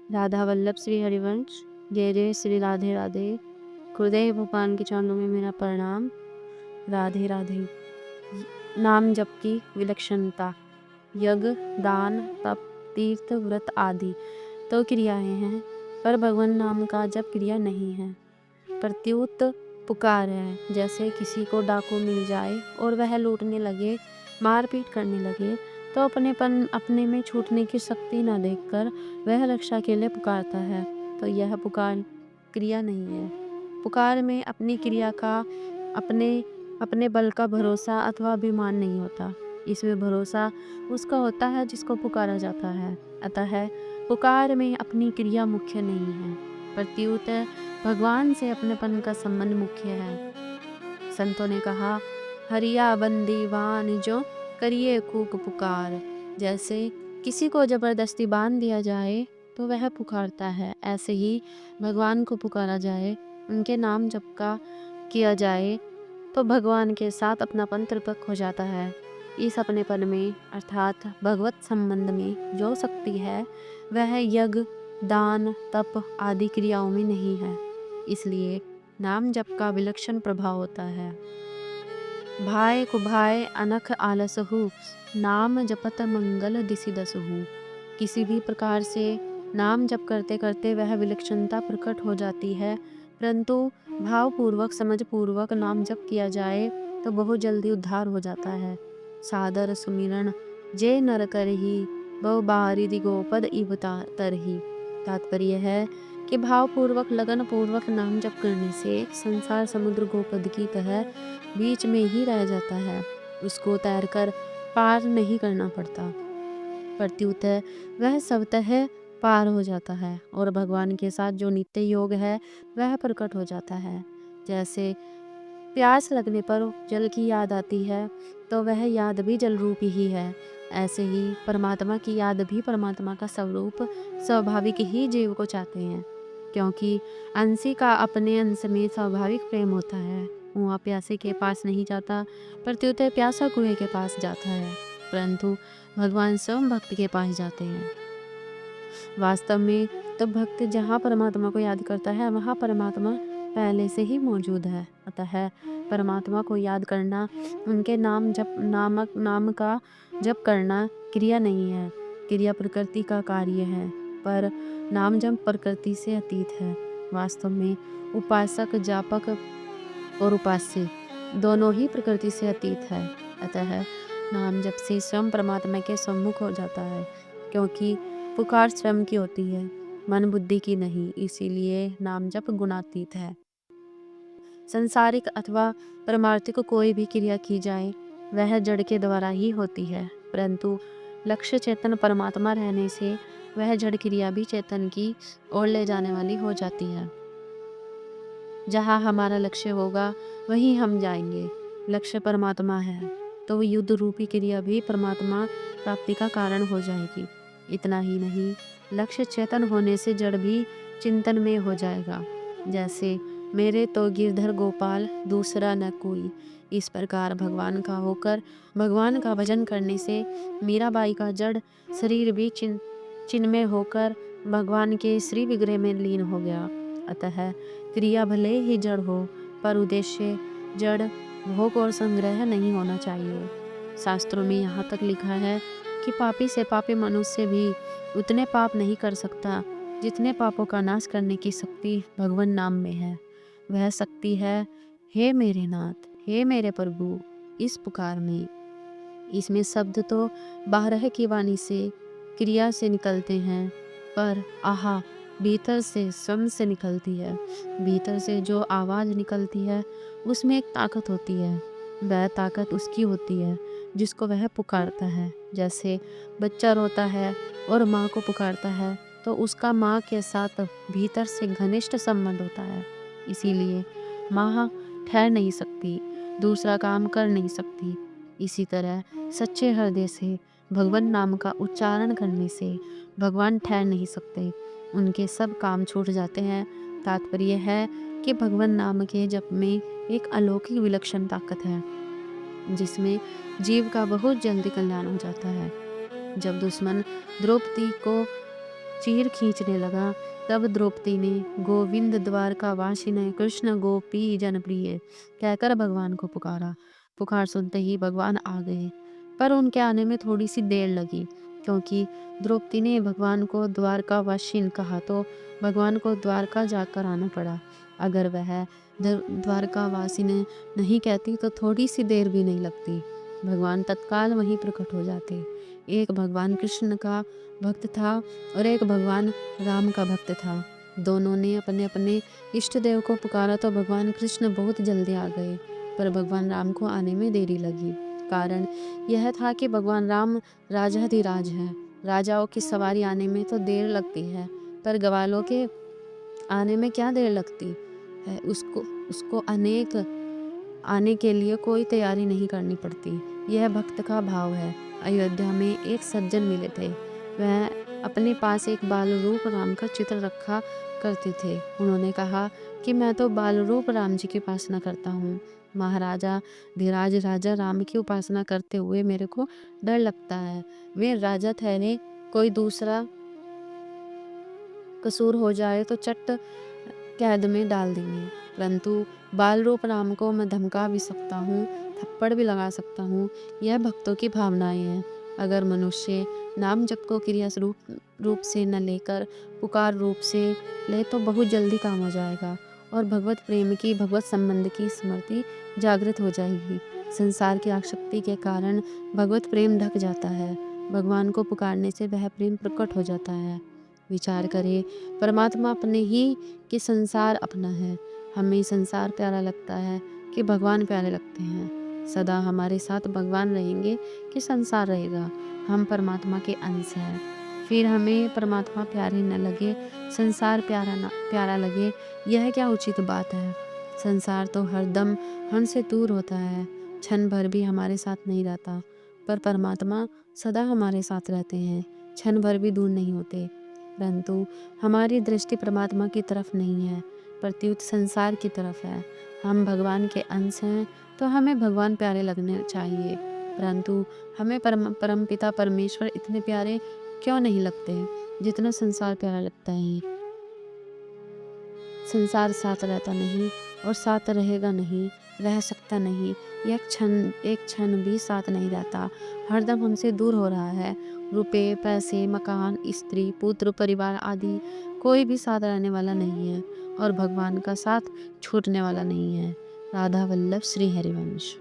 राधा वल्लभ श्री हरिवंश। जय जय श्री राधे राधे। गुरुदेव भगवान के चरणों में मेरा प्रणाम। राधे राधे। नाम जप की विलक्षणता। यज्ञ, दान, तप, तीर्थ, व्रत आदि तो क्रियाएं हैं, पर भगवान नाम का जप क्रिया नहीं है, प्रत्युत पुकार है। जैसे किसी को डाकू मिल जाए और वह लूटने लगे, मारपीट करने लगे, तो अपने में छूटने की शक्ति न देखकर वह रक्षा के लिए पुकारता है, तो यह पुकार क्रिया नहीं है। पुकार में अपनी क्रिया का अपने बल का भरोसा अथवा अभिमान नहीं होता। इसमें भरोसा उसका होता है जिसको पुकारा जाता है। अतः पुकार में अपनी क्रिया मुख्य नहीं है, प्रत्युत भगवान से अपनेपन का संबंध मुख्य है। संतों ने कहा, हरिया बंदीवान जो करिए खूब पुकार। जैसे किसी को जबरदस्ती बांध दिया जाए तो वह पुकारता है, ऐसे ही भगवान को पुकारा जाए, उनके नाम जप का किया जाए तो भगवान के साथ अपनापन तृप्त हो जाता है। इस अपनेपन में अर्थात भगवत संबंध में जो शक्ति है वह यज्ञ, दान, तप आदि क्रियाओं में नहीं है। इसलिए नाम जप का विलक्षण प्रभाव होता है। भाय कुभाय अनख आलसहु, नाम जपत मंगल दिसि दसहु। किसी भी प्रकार से नाम जप करते करते वह विलक्षणता प्रकट हो जाती है, परंतु भावपूर्वक समझपूर्वक नाम जप किया जाए तो बहुत जल्दी उद्धार हो जाता है। सादर सुमिरन जे नर करही, बहु बारिदि गोपद इव तरही। तात्पर्य है कि भावपूर्वक लगन पूर्वक नाम जप करने से संसार समुद्र गोपद की तरह बीच में ही रह जाता है, उसको तैरकर पार नहीं करना पड़ता, प्रत्युत वह स्वतः पार हो जाता है और भगवान के साथ जो नित्य योग है वह प्रकट हो जाता है। जैसे प्यास लगने पर जल की याद आती है तो वह याद भी जल रूप ही है, ऐसे ही परमात्मा की याद भी परमात्मा का स्वरूप स्वाभाविक ही जीव को चाहते हैं, क्योंकि अंशी का अपने अंश में स्वाभाविक प्रेम होता है। कुआं प्यासे के पास नहीं जाता, प्रत्युत प्यासा कुएं के पास जाता है, परंतु भगवान स्वयं भक्त के पास जाते हैं। वास्तव में तो भक्त जहाँ परमात्मा को याद करता है वहाँ परमात्मा पहले से ही मौजूद है। अतः परमात्मा को याद करना, उनके नाम का जप करना क्रिया नहीं है, क्रिया प्रकृति का कार्य है, पर नाम जप प्रकृति से अतीत है। वास्तव में उपासक, जापक और उपास्य दोनों ही प्रकृति से अतीत है। अतः नाम जप से स्वयं परमात्मा के सम्मुख हो जाता है, क्योंकि पुकार स्वयं की होती है, मन बुद्धि की नहीं। इसीलिए नाम जप गुणातीत है। संसारिक अथवा परमार्थिक कोई भी क्रिया की जाए वह जड़ के द्वारा ही होती है, परंतु लक्ष्य चेतन परमात्मा रहने से वह जड़ क्रिया भी चेतन की ओर ले जाने वाली हो जाती है। जहाँ हमारा लक्ष्य होगा वहीं हम जाएंगे। लक्ष्य परमात्मा है तो युद्ध रूपी क्रिया भी परमात्मा प्राप्ति का कारण हो जाएगी। इतना ही नहीं, लक्ष्य चेतन होने से जड़ भी चिंतन में हो जाएगा। जैसे मेरे तो गिरधर गोपाल दूसरा न कोई, इस प्रकार भगवान का होकर भगवान का भजन करने से मीराबाई का जड़ शरीर भी चिन्मय होकर भगवान के श्री विग्रह में लीन हो गया। अतः क्रिया भले ही जड़ हो, पर उद्देश्य जड़, भोग और संग्रह नहीं होना चाहिए। शास्त्रों में यहाँ तक लिखा है कि पापी से पापी मनुष्य भी उतने पाप नहीं कर सकता जितने पापों का नाश करने की शक्ति भगवान नाम में है। वह शक्ति है, हे मेरे नाथ, हे मेरे प्रभु, इस पुकार में। इसमें शब्द तो बारह की वाणी से, क्रिया से निकलते हैं, पर आहा भीतर से, स्वयं से निकलती है। भीतर से जो आवाज़ निकलती है उसमें एक ताकत होती है। वह ताकत उसकी होती है जिसको वह पुकारता है। जैसे बच्चा रोता है और माँ को पुकारता है तो उसका माँ के साथ भीतर से घनिष्ठ संबंध होता है। इसीलिए माँ ठहर नहीं सकती, दूसरा काम कर नहीं सकती। इसी तरह सच्चे हृदय से भगवान नाम का उच्चारण करने से भगवान ठहर नहीं सकते, उनके सब काम छूट जाते हैं। तात्पर्य है कि भगवान नाम के जप में एक अलौकिक विलक्षण ताकत है, जिसमें जीव का बहुत जल्दी कल्याण हो जाता है। जब दुश्मन द्रौपदी को चीर खींचने लगा। तब द्रौपदी ने गोविंद द्वारकावासी ने कृष्ण गोपी जनप्रिय कहकर भगवान को पुकारा। पुकार सुनते ही भगवान आ गए, पर उनके आने में थोड़ी सी देर लगी, क्योंकि द्रौपदी ने भगवान को द्वारकावासीन कहा तो भगवान को द्वारका जाकर आना पड़ा। अगर वह द्वारकावासी ने नहीं कहती तो थोड़ी सी देर भी नहीं लगती, भगवान तत्काल वहीं प्रकट हो जाते। एक भगवान कृष्ण का भक्त था और एक भगवान राम का भक्त था। दोनों ने अपने अपने इष्ट देव को पुकारा तो भगवान कृष्ण बहुत जल्दी आ गए, पर भगवान राम को आने में देरी लगी। कारण यह था कि भगवान राम राजाधिराज है। राजाओं की सवारी आने में तो देर लगती है, पर ग्वालों के आने में क्या देर लगती है। उसको उसको आने के लिए कोई तैयारी नहीं करनी पड़ती। यह भक्त का भाव है। अयोध्या में एक सज्जन मिले थे। वह अपने पास एक बाल रूप राम का चित्र रखा करते थे। उन्होंने कहा कि मैं तो बाल रूप राम जी की उपासना करता हूँ। महाराजा धीराज राजा राम की उपासना करते हुए मेरे को डर लगता है। वे राजा ठहरे, कोई दूसरा कसूर हो जाए तो चट कैद में डाल देंगे, परंतु बाल रूप राम को मैं धमका भी सकता हूँ, थप्पड़ भी लगा सकता हूँ। यह भक्तों की भावनाएं हैं। अगर मनुष्य नाम जप को क्रिया रूप से न लेकर पुकार रूप से ले तो बहुत जल्दी काम हो जाएगा और भगवत प्रेम की, भगवत संबंध की स्मृति जागृत हो जाएगी। संसार की आसक्ति के कारण भगवत प्रेम ढक जाता है। भगवान को पुकारने से वह प्रेम प्रकट हो जाता है। विचार करें, परमात्मा अपने ही कि संसार अपना है। हमें संसार प्यारा लगता है कि भगवान प्यारे लगते हैं। सदा हमारे साथ भगवान रहेंगे कि संसार रहेगा। हम परमात्मा के अंश हैं। फिर हमें परमात्मा प्यारे न लगे, संसार प्यारा लगे, यह क्या उचित बात है। संसार तो हरदम हमसे दूर होता है, क्षण भर भी हमारे साथ नहीं रहता, पर परमात्मा सदा हमारे साथ रहते हैं, क्षण भर भी दूर नहीं होते। परंतु हमारी दृष्टि परमात्मा की तरफ नहीं है, प्रत्युत संसार की तरफ है। हम भगवान के अंश हैं तो हमें भगवान प्यारे लगने चाहिए, परंतु हमें परमपिता परमेश्वर इतने प्यारे क्यों नहीं लगते जितना संसार प्यारा लगता है। संसार साथ रहता नहीं और साथ रहेगा नहीं, रह सकता नहीं। एक क्षण भी साथ नहीं रहता, हरदम हमसे दूर हो रहा है। रुपए, पैसे, मकान, स्त्री, पुत्र, परिवार आदि कोई भी साथ रहने वाला नहीं है और भगवान का साथ छूटने वाला नहीं है। राधा वल्लभ श्री हरिवंश।